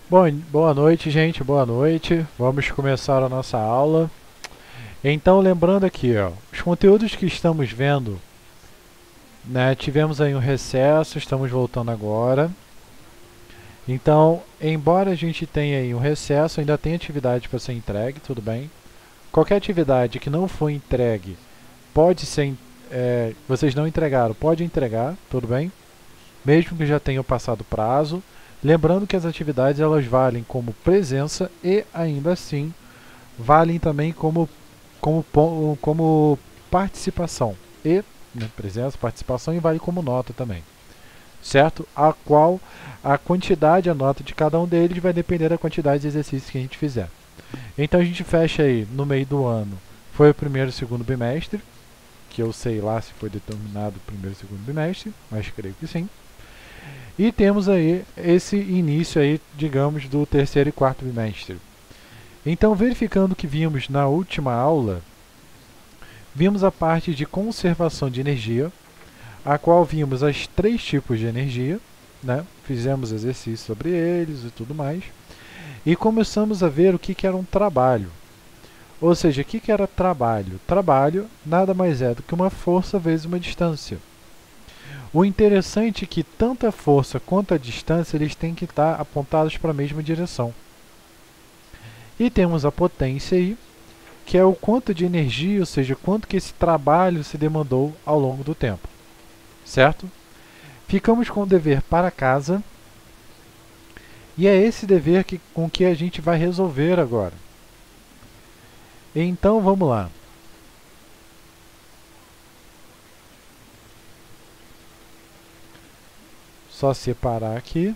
Bom, boa noite, gente, boa noite. Vamos começar a nossa aula. Então, lembrando aqui, ó, os conteúdos que estamos vendo, né, tivemos aí um recesso, estamos voltando agora. Então, embora a gente tenha aí um recesso, ainda tem atividade para ser entregue, tudo bem? Qualquer atividade que não foi entregue, pode ser, vocês não entregaram, pode entregar, tudo bem? Mesmo que já tenham passado o prazo. Lembrando que as atividades elas valem como presença e ainda assim valem também como participação. E, né, presença, participação e vale como nota também. Certo? A qual a quantidade, a nota de cada um deles vai depender da quantidade de exercícios que a gente fizer. Então a gente fecha aí no meio do ano. Foi o primeiro e o segundo bimestre, que eu sei lá se foi determinado o primeiro e o segundo bimestre, mas creio que sim. E temos aí esse início aí, digamos, do terceiro e quarto bimestre. Então, verificando o que vimos na última aula, vimos a parte de conservação de energia, a qual vimos os três tipos de energia, né? Fizemos exercícios sobre eles e tudo mais, e começamos a ver o que era um trabalho. Ou seja, o que era trabalho? Trabalho nada mais é do que uma força vezes uma distância. O interessante é que tanto a força quanto a distância eles têm que estar apontados para a mesma direção. E temos a potência aí, que é o quanto de energia, ou seja, quanto que esse trabalho se demandou ao longo do tempo. Certo? Ficamos com o dever para casa, e é esse dever com que a gente vai resolver agora. Então vamos lá. Só separar aqui.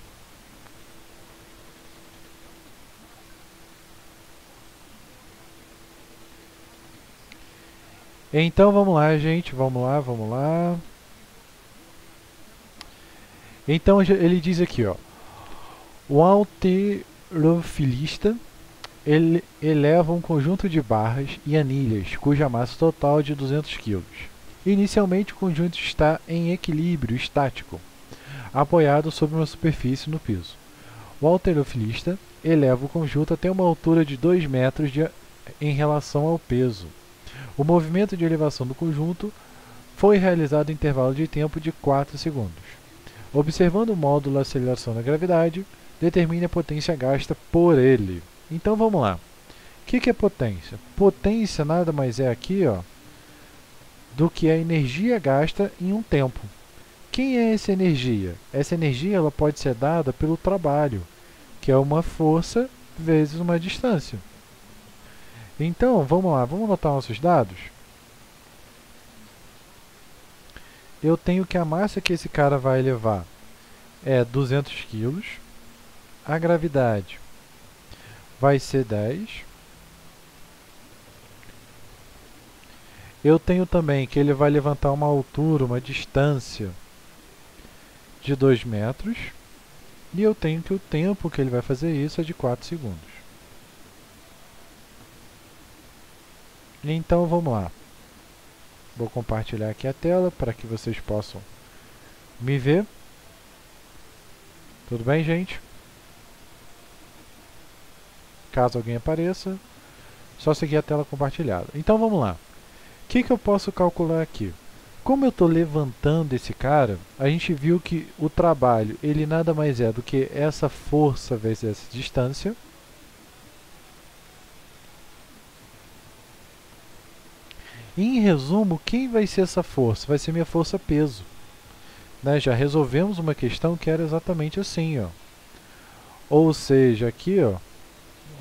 Então vamos lá, gente, vamos lá. Então ele diz aqui, ó, o halterofilista ele eleva um conjunto de barras e anilhas cuja massa total é de 200 kg. Inicialmente o conjunto está em equilíbrio estático, apoiado sobre uma superfície no piso. O halterofilista eleva o conjunto até uma altura de 2 metros em relação ao peso. O movimento de elevação do conjunto foi realizado em intervalo de tempo de 4 segundos. Observando o módulo de aceleração da gravidade, determine a potência gasta por ele. Então vamos lá. O que é potência? Potência nada mais é aqui, ó, do que a energia gasta em um tempo. Quem é essa energia? Essa energia ela pode ser dada pelo trabalho, que é uma força vezes uma distância. Então, vamos lá, vamos anotar nossos dados? Eu tenho que a massa que esse cara vai levar é 200 kg, a gravidade vai ser 10. Eu tenho também que ele vai levantar uma altura, uma distância de 2 metros. E eu tenho que o tempo que ele vai fazer isso é de 4 segundos. Então vamos lá. Vou compartilhar aqui a tela para que vocês possam me ver. Tudo bem, gente? Caso alguém apareça, só seguir a tela compartilhada. Então vamos lá. O que eu posso calcular aqui? Como eu estou levantando esse cara, a gente viu que o trabalho ele nada mais é do que essa força vezes essa distância. E, em resumo, quem vai ser essa força? Vai ser minha força peso. Né? Já resolvemos uma questão que era exatamente assim, ó. Ou seja, aqui, ó,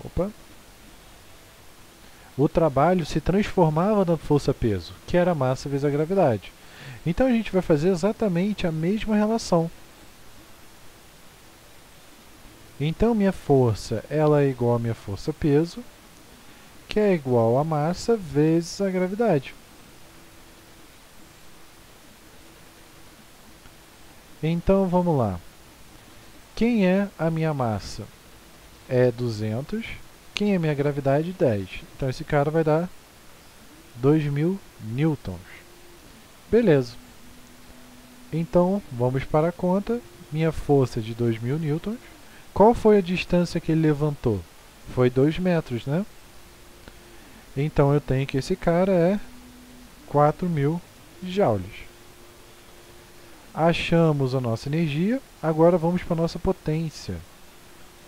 opa, o trabalho se transformava na força peso, que era a massa vezes a gravidade. Então a gente vai fazer exatamente a mesma relação. Então minha força ela é igual a minha força peso, que é igual a massa vezes a gravidade. Então vamos lá. Quem é a minha massa? É 200. Quem é a minha gravidade? 10. Então esse cara vai dar 2.000 newtons. Beleza. Então vamos para a conta. Minha força é de 2.000 newtons. Qual foi a distância que ele levantou? Foi 2 metros, né? Então eu tenho que esse cara é 4.000 joules. Achamos a nossa energia, agora vamos para a nossa potência.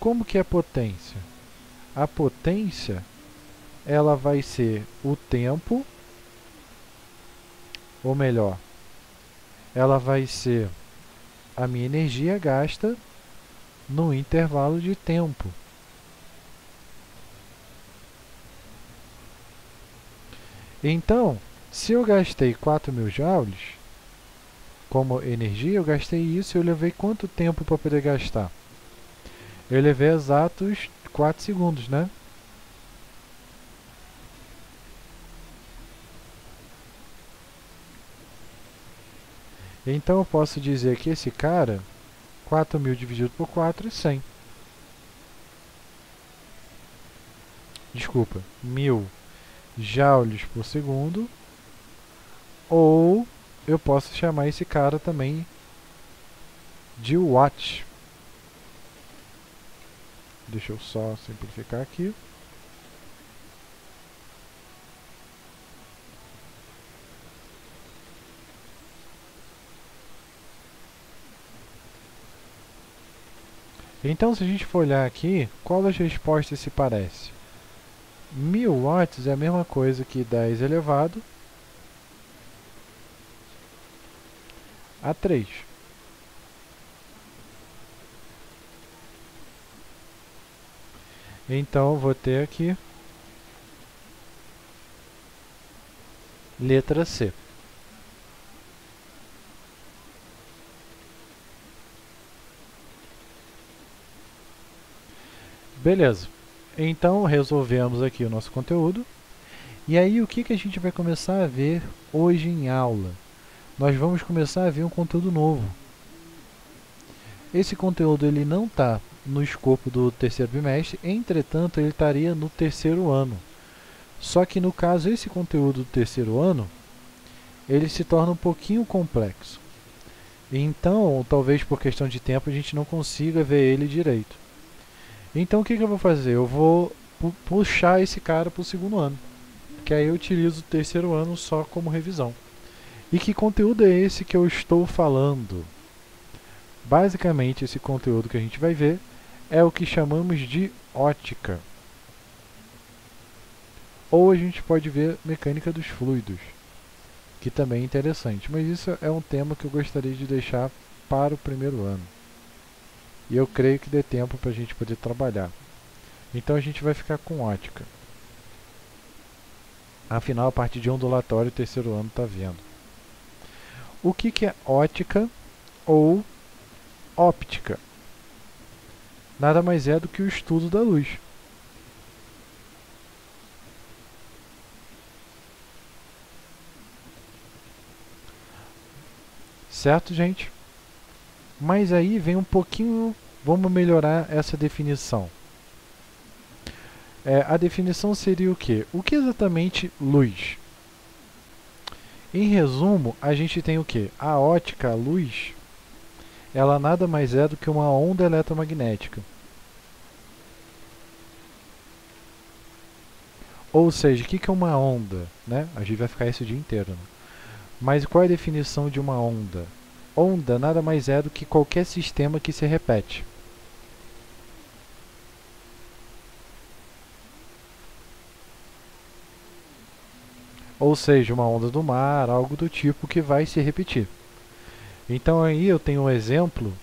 Como que é potência? A potência, ela vai ser o tempo, ou melhor, ela vai ser a minha energia gasta no intervalo de tempo. Então, se eu gastei 4.000 joules como energia, eu gastei isso e eu levei quanto tempo para poder gastar? Eu levei exatos 4 segundos, né? Então eu posso dizer que esse cara, 4.000 dividido por 4 é 100. Desculpa, 1.000 joules por segundo. Ou eu posso chamar esse cara também de watt. Deixa eu só simplificar aqui. Então, se a gente for olhar aqui, qual das respostas se parece? 1.000 watts é a mesma coisa que 10 elevado a 3. Então, eu vou ter aqui letra C. Beleza. Então, resolvemos aqui o nosso conteúdo. E aí, o que a gente vai começar a ver hoje em aula? Nós vamos começar a ver um conteúdo novo. Esse conteúdo ele não está no escopo do terceiro bimestre, entretanto, ele estaria no terceiro ano. Só que, no caso, esse conteúdo do terceiro ano, ele se torna um pouquinho complexo. Então, talvez por questão de tempo, a gente não consiga ver ele direito. Então, o que eu vou fazer? Eu vou puxar esse cara para o segundo ano, que aí eu utilizo o terceiro ano só como revisão. E que conteúdo é esse que eu estou falando? Basicamente, esse conteúdo que a gente vai ver é o que chamamos de ótica. Ou a gente pode ver mecânica dos fluidos, que também é interessante. Mas isso é um tema que eu gostaria de deixar para o primeiro ano. E eu creio que dê tempo para a gente poder trabalhar. Então a gente vai ficar com ótica. Afinal, a parte de ondulatório, o terceiro ano está vendo. O que é ótica ou óptica? Nada mais é do que o estudo da luz. Certo, gente? Mas aí vem um pouquinho, vamos melhorar essa definição. A definição seria o quê? O que é exatamente luz? Em resumo, a gente tem o quê? A ótica, a luz, ela nada mais é do que uma onda eletromagnética. Ou seja, o que é uma onda? Né? A gente vai ficar isso o dia inteiro. Né? Mas qual é a definição de uma onda? Onda nada mais é do que qualquer sistema que se repete. Ou seja, uma onda do mar, algo do tipo que vai se repetir. Então aí eu tenho um exemplo,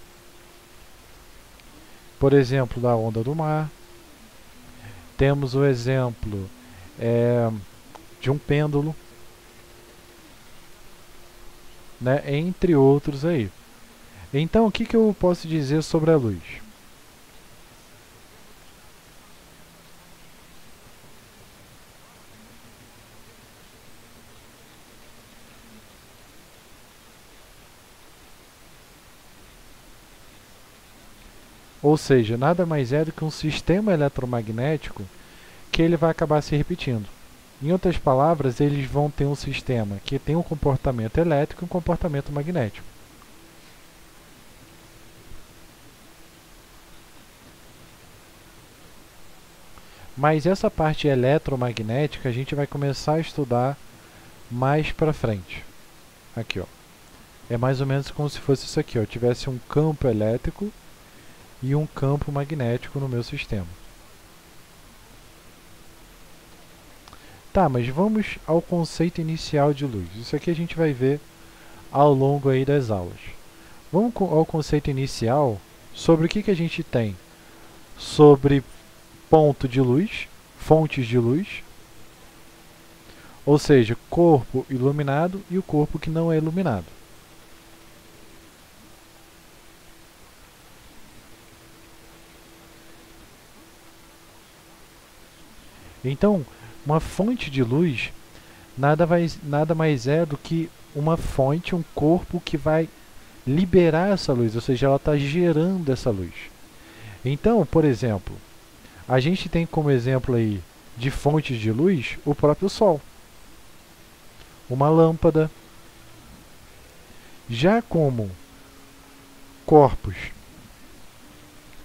por exemplo, da onda do mar. Temos o exemplo de um pêndulo, né, entre outros aí. Então, o que eu posso dizer sobre a luz? Ou seja, nada mais é do que um sistema eletromagnético que ele vai acabar se repetindo. Em outras palavras, eles vão ter um sistema que tem um comportamento elétrico e um comportamento magnético. Mas essa parte eletromagnética a gente vai começar a estudar mais para frente. Aqui, ó. É mais ou menos como se fosse isso aqui, ó. Eu tivesse um campo elétrico e um campo magnético no meu sistema. Tá, mas vamos ao conceito inicial de luz. Isso aqui a gente vai ver ao longo aí das aulas. Vamos ao conceito inicial sobre o que a gente tem sobre ponto de luz, fontes de luz, ou seja, corpo iluminado e o corpo que não é iluminado. Então, uma fonte de luz nada mais é do que uma fonte, um corpo que vai liberar essa luz, ou seja, ela está gerando essa luz. Então, por exemplo, a gente tem como exemplo aí de fontes de luz o próprio Sol, uma lâmpada. Já como corpos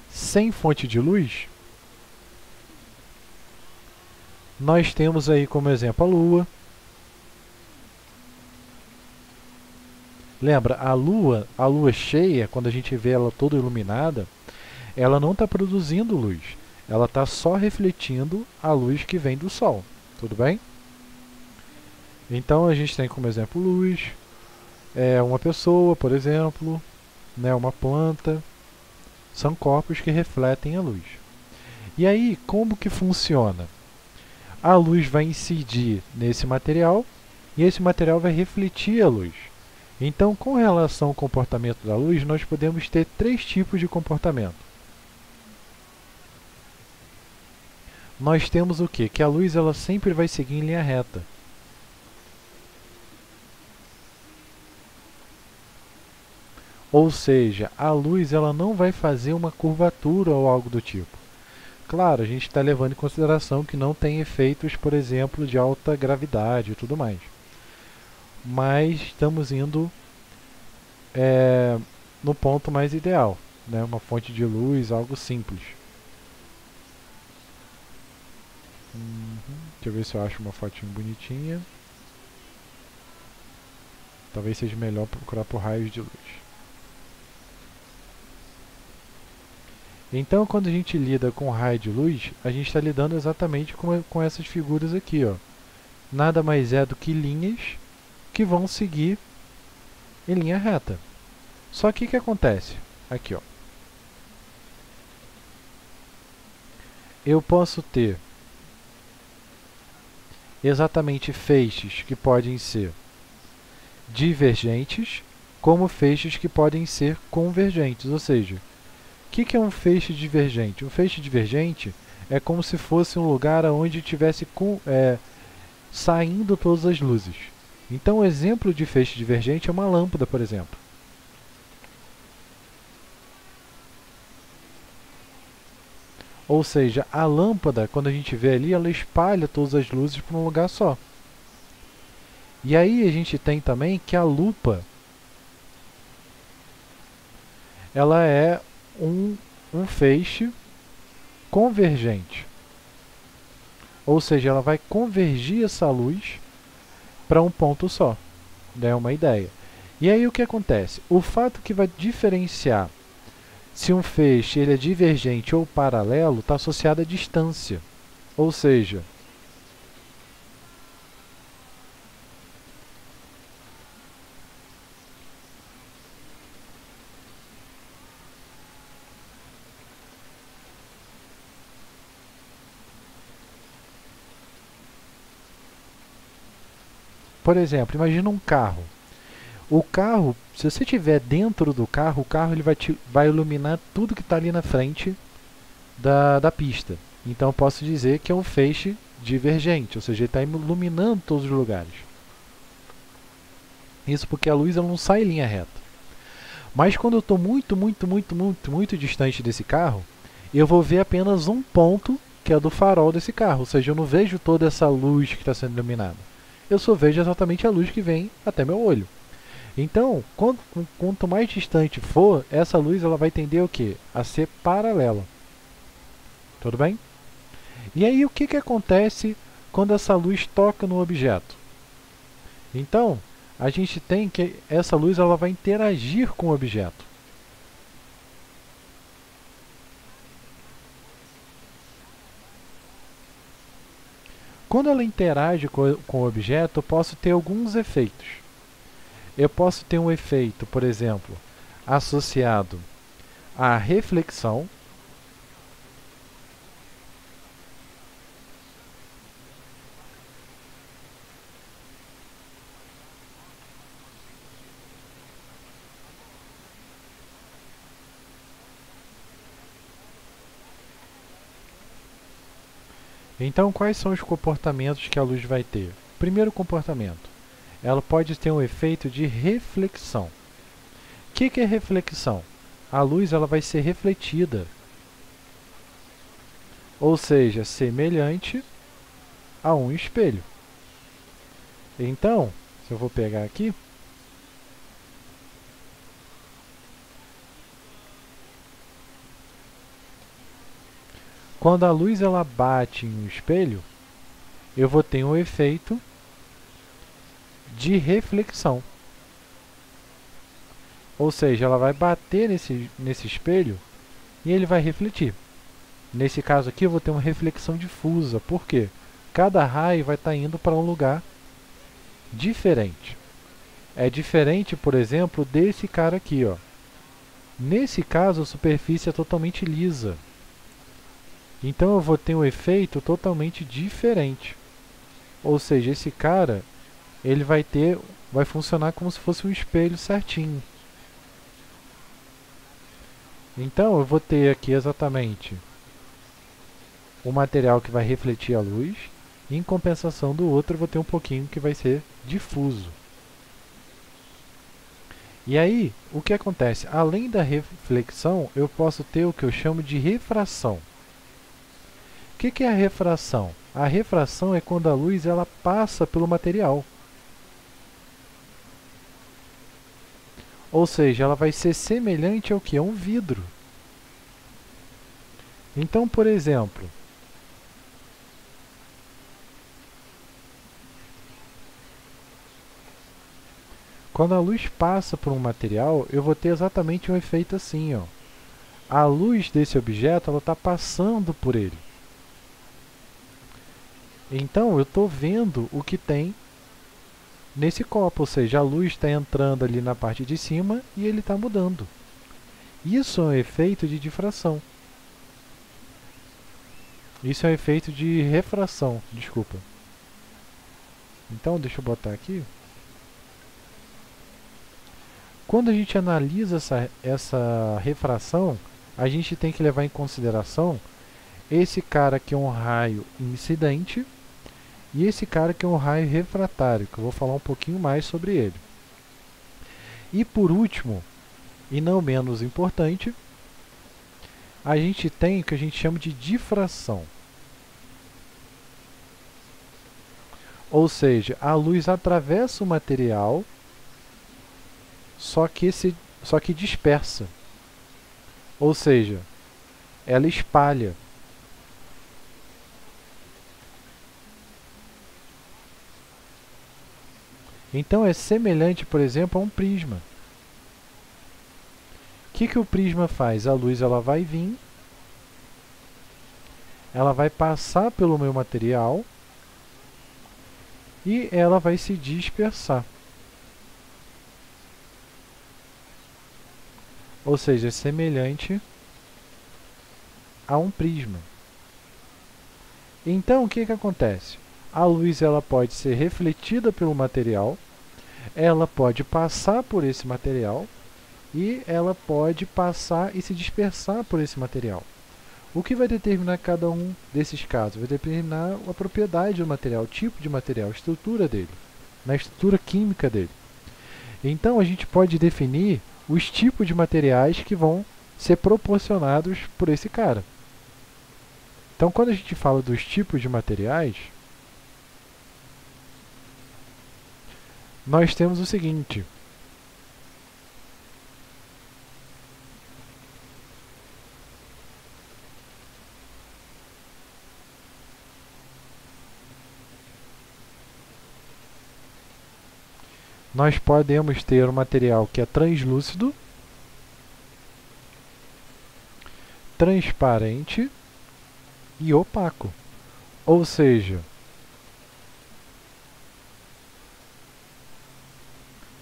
sem fonte de luz, nós temos aí como exemplo a Lua. Lembra, a lua cheia, quando a gente vê ela toda iluminada, ela não está produzindo luz. Ela está só refletindo a luz que vem do Sol. Tudo bem? Então a gente tem como exemplo luz, uma pessoa, por exemplo, né, uma planta. São corpos que refletem a luz. E aí, como que funciona? A luz vai incidir nesse material e esse material vai refletir a luz. Então, com relação ao comportamento da luz, nós podemos ter 3 tipos de comportamento. Nós temos o quê? Que a luz ela sempre vai seguir em linha reta. Ou seja, a luz ela não vai fazer uma curvatura ou algo do tipo. Claro, a gente está levando em consideração que não tem efeitos, por exemplo, de alta gravidade e tudo mais. Mas estamos indo no ponto mais ideal, né? Uma fonte de luz, algo simples. Deixa eu ver se eu acho uma fotinho bonitinha. Talvez seja melhor procurar por raios de luz. Então, quando a gente lida com raio de luz, a gente está lidando exatamente com essas figuras aqui, ó. Nada mais é do que linhas que vão seguir em linha reta. Só que o que acontece? Aqui, ó. Eu posso ter exatamente feixes que podem ser divergentes, como feixes que podem ser convergentes. Ou seja, o que é um feixe divergente? Um feixe divergente é como se fosse um lugar onde estivesse saindo todas as luzes. Então, um exemplo de feixe divergente é uma lâmpada, por exemplo. Ou seja, a lâmpada, quando a gente vê ali, ela espalha todas as luzes para um lugar só. E aí a gente tem também que a lupa ela é um feixe convergente. Ou seja, ela vai convergir essa luz para um ponto só. É uma ideia. E aí o que acontece? O fato que vai diferenciar se um feixe ele é divergente ou paralelo está associado à distância. Ou seja, por exemplo, imagina um carro. O carro, se você estiver dentro do carro, o carro ele vai iluminar tudo que está ali na frente da pista. Então eu posso dizer que é um feixe divergente, ou seja, ele está iluminando todos os lugares. Isso porque a luz ela não sai em linha reta. Mas quando eu estou muito distante desse carro, eu vou ver apenas um ponto que é do farol desse carro, ou seja, eu não vejo toda essa luz que está sendo iluminada. Eu só vejo exatamente a luz que vem até meu olho. Então, quanto mais distante for, essa luz ela vai tender o quê? A ser paralela. Tudo bem? E aí o que acontece quando essa luz toca no objeto? Então, a gente tem que essa luz ela vai interagir com o objeto. Quando ela interage com o objeto, eu posso ter alguns efeitos. Eu posso ter um efeito, por exemplo, associado à reflexão. Então, quais são os comportamentos que a luz vai ter? Primeiro comportamento, ela pode ter um efeito de reflexão. O que é reflexão? A luz ela vai ser refletida, ou seja, semelhante a um espelho. Então, se eu vou pegar aqui, quando a luz ela bate em um espelho, eu vou ter um efeito de reflexão. Ou seja, ela vai bater nesse espelho e ele vai refletir. Nesse caso aqui, eu vou ter uma reflexão difusa. Por quê? Cada raio vai estar indo para um lugar diferente. É diferente, por exemplo, desse cara aqui, ó. Nesse caso, a superfície é totalmente lisa. Então eu vou ter um efeito totalmente diferente. Ou seja, esse cara, ele vai funcionar como se fosse um espelho certinho. Então eu vou ter aqui exatamente o material que vai refletir a luz, e em compensação do outro eu vou ter um pouquinho que vai ser difuso. E aí, o que acontece? Além da reflexão, eu posso ter o que eu chamo de refração. O que é a refração? A refração é quando a luz ela passa pelo material. Ou seja, ela vai ser semelhante ao que? A um vidro. Então, por exemplo, quando a luz passa por um material, eu vou ter exatamente um efeito assim, ó. A luz desse objeto está passando por ele. Então, eu estou vendo o que tem nesse copo, ou seja, a luz está entrando ali na parte de cima e ele está mudando. Isso é um efeito de difração. Isso é um efeito de refração, desculpa. Então, deixa eu botar aqui. Quando a gente analisa essa refração, a gente tem que levar em consideração esse cara que é um raio incidente e esse cara que é um raio refratário, que eu vou falar um pouquinho mais sobre ele. E por último, e não menos importante, a gente tem o que a gente chama de difração. Ou seja, a luz atravessa o material, só que dispersa. Ou seja, ela espalha. Então é semelhante, por exemplo, a um prisma. O que o prisma faz? A luz ela vai vir, ela vai passar pelo meu material e ela vai se dispersar. Ou seja, é semelhante a um prisma. Então, o que acontece? A luz ela pode ser refletida pelo material, ela pode passar por esse material e ela pode passar e se dispersar por esse material. O que vai determinar cada um desses casos? Vai determinar a propriedade do material, o tipo de material, a estrutura dele, na estrutura química dele. Então a gente pode definir os tipos de materiais que vão ser proporcionados por esse cara. Então quando a gente fala dos tipos de materiais, nós temos o seguinte. nós podemos ter um material que é translúcido, transparente e opaco. Ou seja,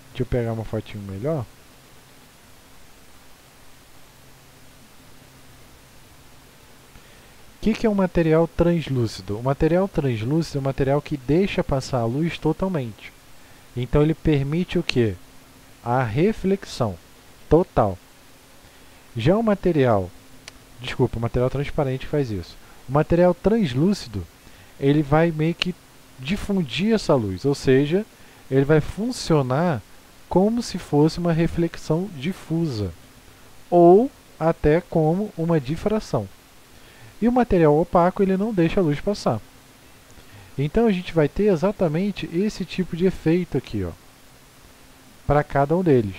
deixa eu pegar uma fotinho melhor. O que é um material translúcido? O material translúcido é um material que deixa passar a luz totalmente. Então ele permite o quê? A reflexão total. Já o material transparente faz isso. O material translúcido, ele vai meio que difundir essa luz, ou seja, ele vai funcionar como se fosse uma reflexão difusa, ou até como uma difração. E o material opaco, ele não deixa a luz passar. Então a gente vai ter exatamente esse tipo de efeito aqui, ó, para cada um deles.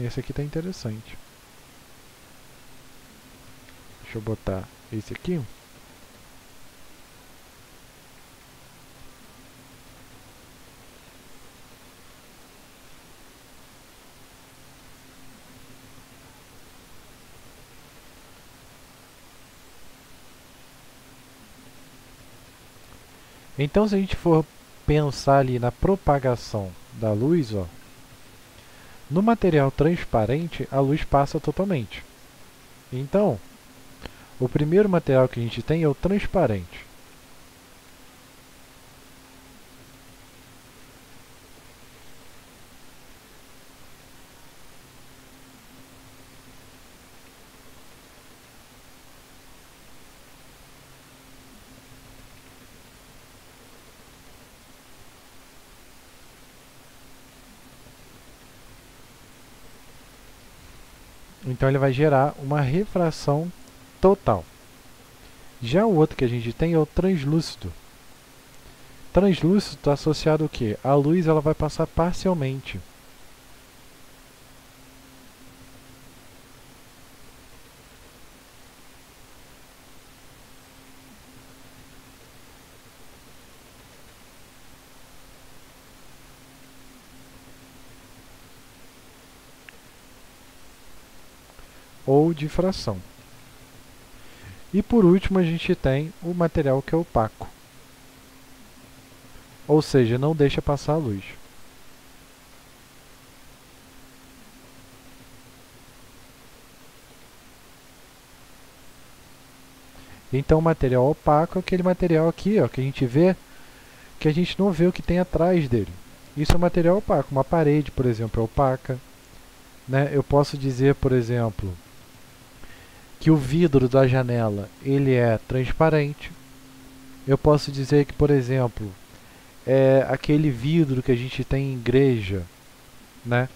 Esse aqui está interessante. Deixa eu botar esse aqui. Então, se a gente for pensar ali na propagação da luz, ó, no material transparente, a luz passa totalmente. Então, o primeiro material que a gente tem é o transparente. Então ele vai gerar uma refração total. Já o outro que a gente tem é o translúcido. Translúcido está associado ao quê? A luz ela vai passar parcialmente. Ou difração. E por último a gente tem o material que é opaco. Ou seja, não deixa passar a luz. Então o material opaco é aquele material aqui, ó, que a gente vê, que a gente não vê o que tem atrás dele. Isso é material opaco. Uma parede, por exemplo, é opaca. Né? Eu posso dizer, por exemplo, que o vidro da janela ele é transparente. Eu posso dizer que, por exemplo, aquele vidro que a gente tem em igreja, né?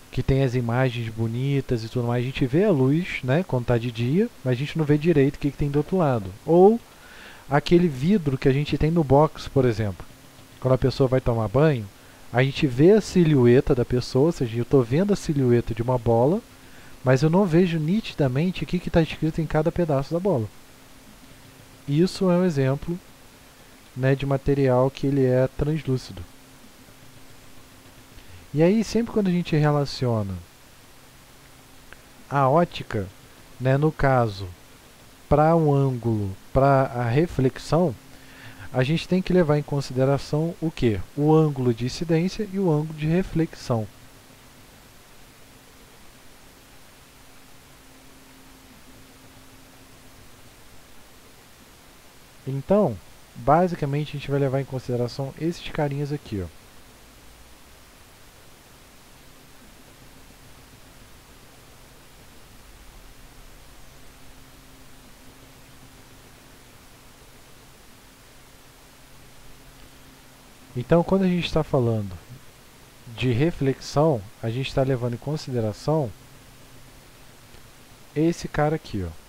Que tem as imagens bonitas e tudo mais, a gente vê a luz, né, quando está de dia, mas a gente não vê direito o que tem do outro lado. Ou aquele vidro que a gente tem no box, por exemplo. Quando a pessoa vai tomar banho, a gente vê a silhueta da pessoa, ou seja, eu estou vendo a silhueta de uma bola, mas eu não vejo nitidamente o que está escrito em cada pedaço da bola. Isso é um exemplo, né, de material que ele é translúcido. E aí, sempre quando a gente relaciona a ótica, né, no caso, para um ângulo, para a reflexão, a gente tem que levar em consideração o quê? O ângulo de incidência e o ângulo de reflexão. Então, basicamente, a gente vai levar em consideração esses carinhas aqui, ó. Então, quando a gente está falando de reflexão, a gente está levando em consideração esse cara aqui, ó.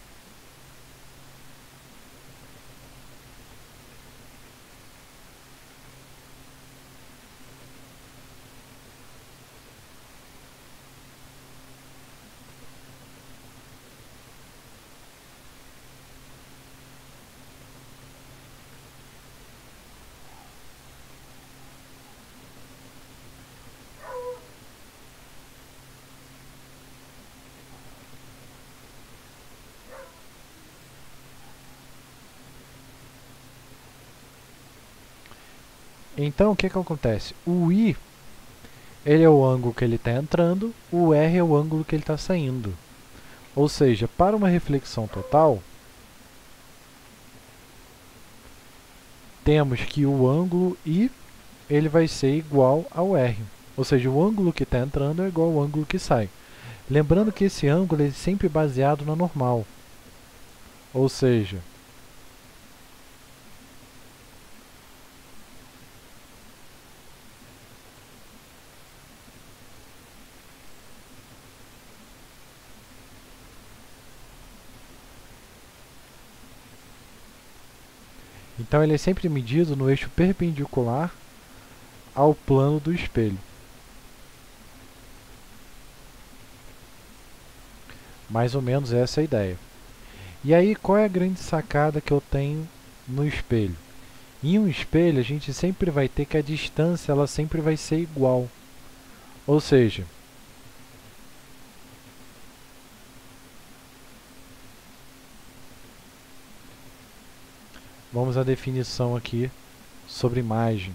Então, o que acontece? O I, ele é o ângulo que ele está entrando, o R é o ângulo que ele está saindo. Ou seja, para uma reflexão total, temos que o ângulo I ele vai ser igual ao R. Ou seja, o ângulo que está entrando é igual ao ângulo que sai. Lembrando que esse ângulo é sempre baseado na normal. Ou seja, então ele é sempre medido no eixo perpendicular ao plano do espelho. Mais ou menos essa é a ideia. E aí, qual é a grande sacada que eu tenho no espelho? Em um espelho, a gente sempre vai ter que a distância ela sempre vai ser igual. Ou seja, vamos à definição aqui sobre imagem.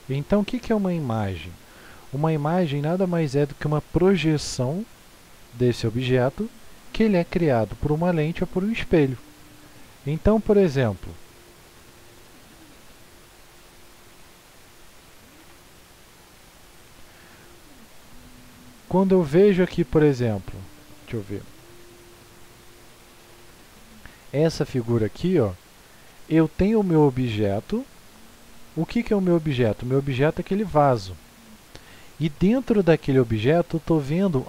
Então, o que é uma imagem? Uma imagem nada mais é do que uma projeção desse objeto que ele é criado por uma lente ou por um espelho. Então, por exemplo, quando eu vejo aqui, por exemplo, deixa eu ver, essa figura aqui, ó, eu tenho o meu objeto. O que é o meu objeto? O meu objeto é aquele vaso. E dentro daquele objeto eu estou vendo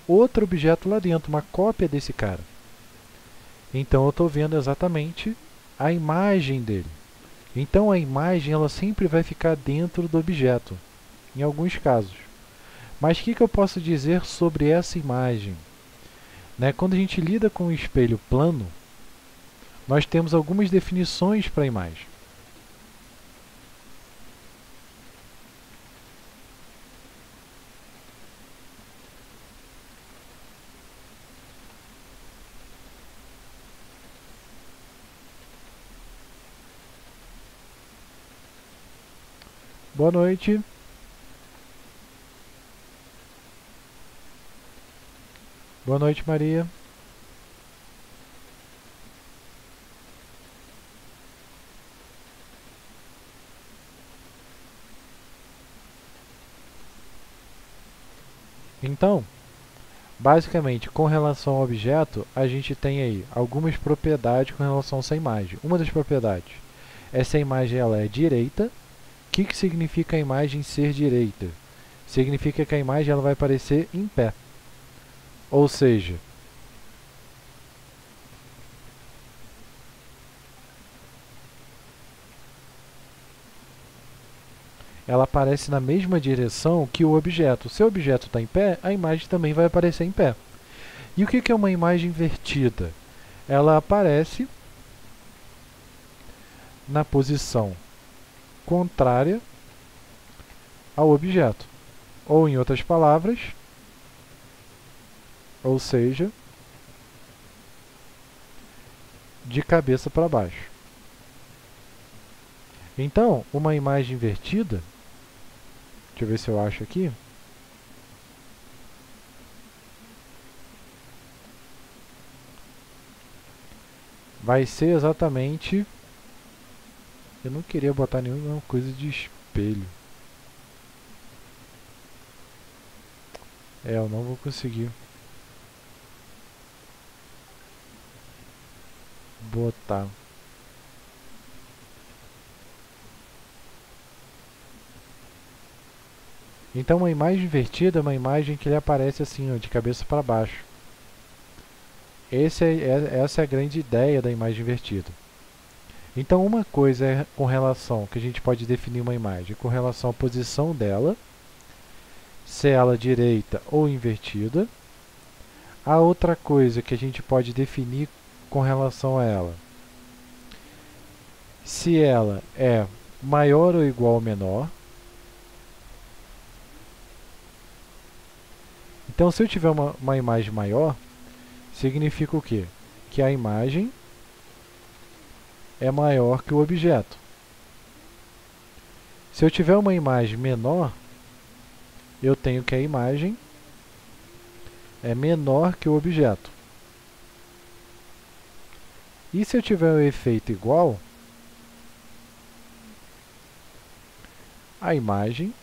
outro objeto lá dentro, uma cópia desse cara. Então eu estou vendo exatamente a imagem dele. Então a imagem ela sempre vai ficar dentro do objeto, em alguns casos. Mas o que eu posso dizer sobre essa imagem? Quando a gente lida com o espelho plano, nós temos algumas definições para a imagem. Boa noite. Boa noite, Maria. Então, basicamente, com relação ao objeto, a gente tem aí algumas propriedades com relação a essa imagem. Uma das propriedades, essa imagem ela é direita. O que significa a imagem ser direita? Significa que a imagem ela vai aparecer em pé. Ou seja, ela aparece na mesma direção que o objeto. Se o objeto está em pé, a imagem também vai aparecer em pé. E o que é uma imagem invertida? Ela aparece na posição contrária ao objeto. Ou, em outras palavras, ou seja, de cabeça para baixo. Então, uma imagem invertida, deixa eu ver se eu acho aqui. Vai ser exatamente... Eu não queria botar nenhuma coisa de espelho. Eu não vou conseguir botar. Então, uma imagem invertida é uma imagem que ele aparece assim, ó, de cabeça para baixo. Essa é a grande ideia da imagem invertida. Então, uma coisa é com relação, que a gente pode definir uma imagem, com relação à posição dela, se ela é direita ou invertida. A outra coisa que a gente pode definir com relação a ela, se ela é maior ou igual ou menor. Então, se eu tiver uma imagem maior, significa o quê? Que a imagem é maior que o objeto. Se eu tiver uma imagem menor, eu tenho que a imagem é menor que o objeto. E se eu tiver um efeito igual, a imagem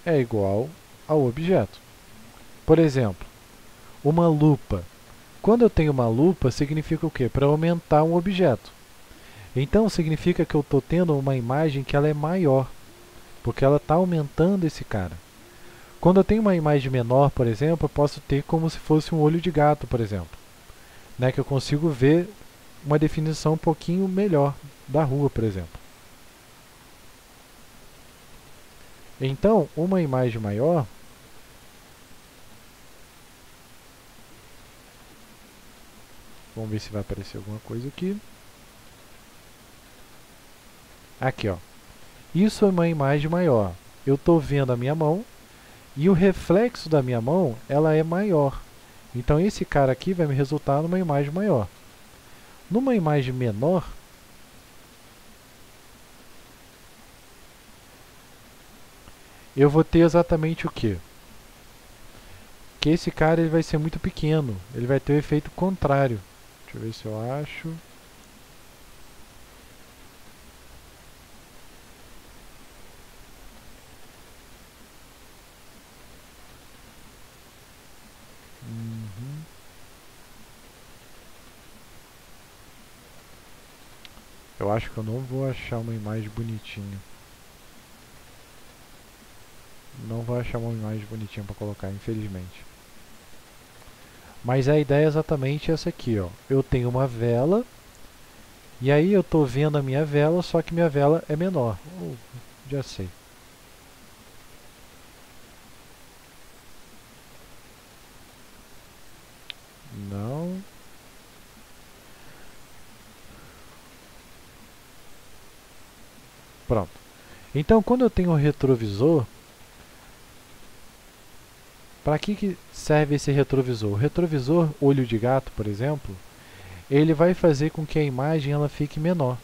é igual ao objeto. Por exemplo, uma lupa. Quando eu tenho uma lupa, significa o quê? Para aumentar um objeto. Então, significa que eu estou tendo uma imagem que ela é maior, porque ela está aumentando esse cara. Quando eu tenho uma imagem menor, por exemplo, eu posso ter como se fosse um olho de gato, por exemplo, né, que eu consigo ver uma definição um pouquinho melhor da rua, por exemplo. Então, uma imagem maior vamos ver se vai aparecer alguma coisa aqui. Aqui, ó. Isso é uma imagem maior. Eu estou vendo a minha mão e o reflexo da minha mão ela é maior. Então, esse cara aqui vai me resultar numa imagem maior. Numa imagem menor, eu vou ter exatamente o quê? Que esse cara ele vai ser muito pequeno. Ele vai ter o efeito contrário. Deixa eu ver se eu acho. Eu acho que eu não vou achar uma imagem bonitinha. Não vou achar uma imagem bonitinha para colocar, infelizmente. Mas a ideia é exatamente essa aqui, ó. Eu tenho uma vela, e aí eu estou vendo a minha vela, só que minha vela é menor. Já sei. Não. Pronto. Então, quando eu tenho um retrovisor, para que serve esse retrovisor? O retrovisor, olho de gato, por exemplo, ele vai fazer com que a imagem ela fique menor.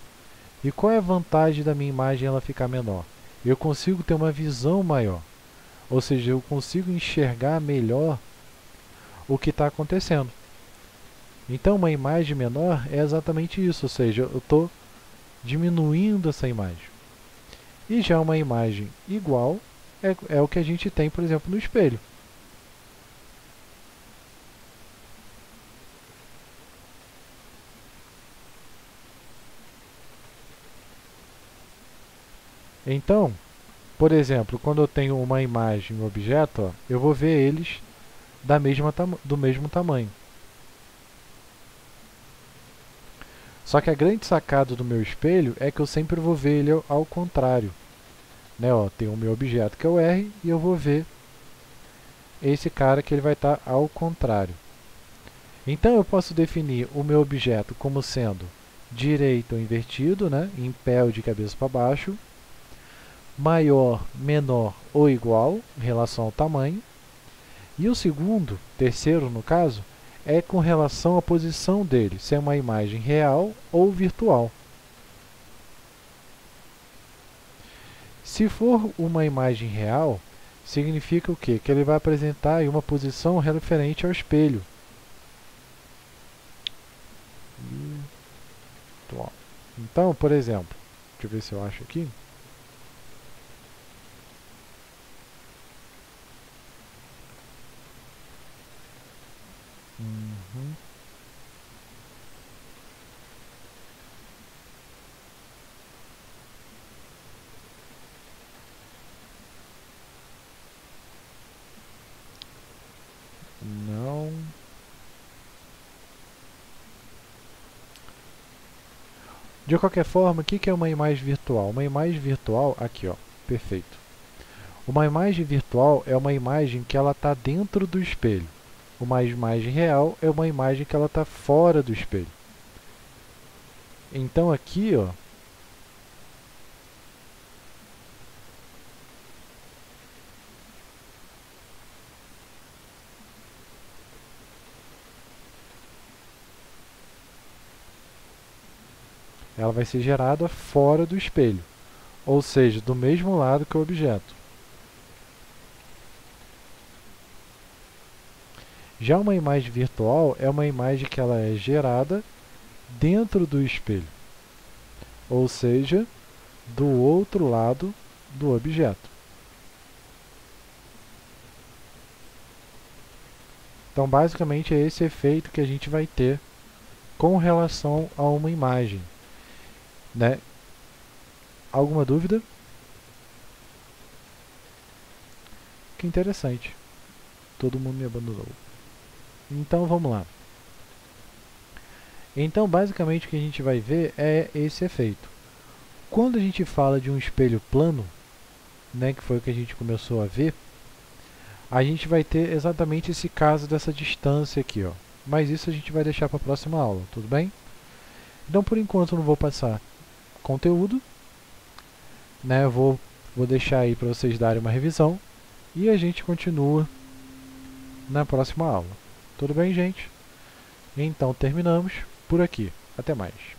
E qual é a vantagem da minha imagem ela ficar menor? Eu consigo ter uma visão maior. Ou seja, eu consigo enxergar melhor o que está acontecendo. Então, uma imagem menor é exatamente isso, ou seja, eu estou diminuindo essa imagem. E já uma imagem igual é o que a gente tem, por exemplo, no espelho. Então, por exemplo, quando eu tenho uma imagem e um objeto, ó, eu vou ver eles do mesmo tamanho. Só que a grande sacada do meu espelho é que eu sempre vou ver ele ao contrário. Né, ó, tem o meu objeto que é o R e eu vou ver esse cara que ele vai estar ao contrário. Então eu posso definir o meu objeto como sendo direito ou invertido, né, em pé ou de cabeça para baixo, maior, menor ou igual em relação ao tamanho. E o segundo, terceiro no caso, é com relação à posição dele, se é uma imagem real ou virtual. Se for uma imagem real, significa o quê? Que ele vai apresentar aí uma posição referente ao espelho. Então, por exemplo, deixa eu ver se eu acho aqui. Não. De qualquer forma, o que é uma imagem virtual? Uma imagem virtual, aqui ó, perfeito. Uma imagem virtual é uma imagem que ela está dentro do espelho. Uma imagem real é uma imagem que ela está fora do espelho. Então aqui, ó, ela vai ser gerada fora do espelho, ou seja, do mesmo lado que o objeto. Já uma imagem virtual é uma imagem que ela é gerada dentro do espelho, ou seja, do outro lado do objeto. Então, basicamente, é esse efeito que a gente vai ter com relação a uma imagem, né? Alguma dúvida? Que interessante. Todo mundo me abandonou. Então, vamos lá. Então, basicamente, o que a gente vai ver é esse efeito. Quando a gente fala de um espelho plano, né, que foi o que a gente começou a ver, a gente vai ter exatamente esse caso dessa distância aqui, ó. Mas isso a gente vai deixar para a próxima aula, tudo bem? Então, por enquanto, eu não vou passar conteúdo, né? Vou deixar aí para vocês darem uma revisão e a gente continua na próxima aula. Tudo bem, gente? Então, terminamos por aqui. Até mais.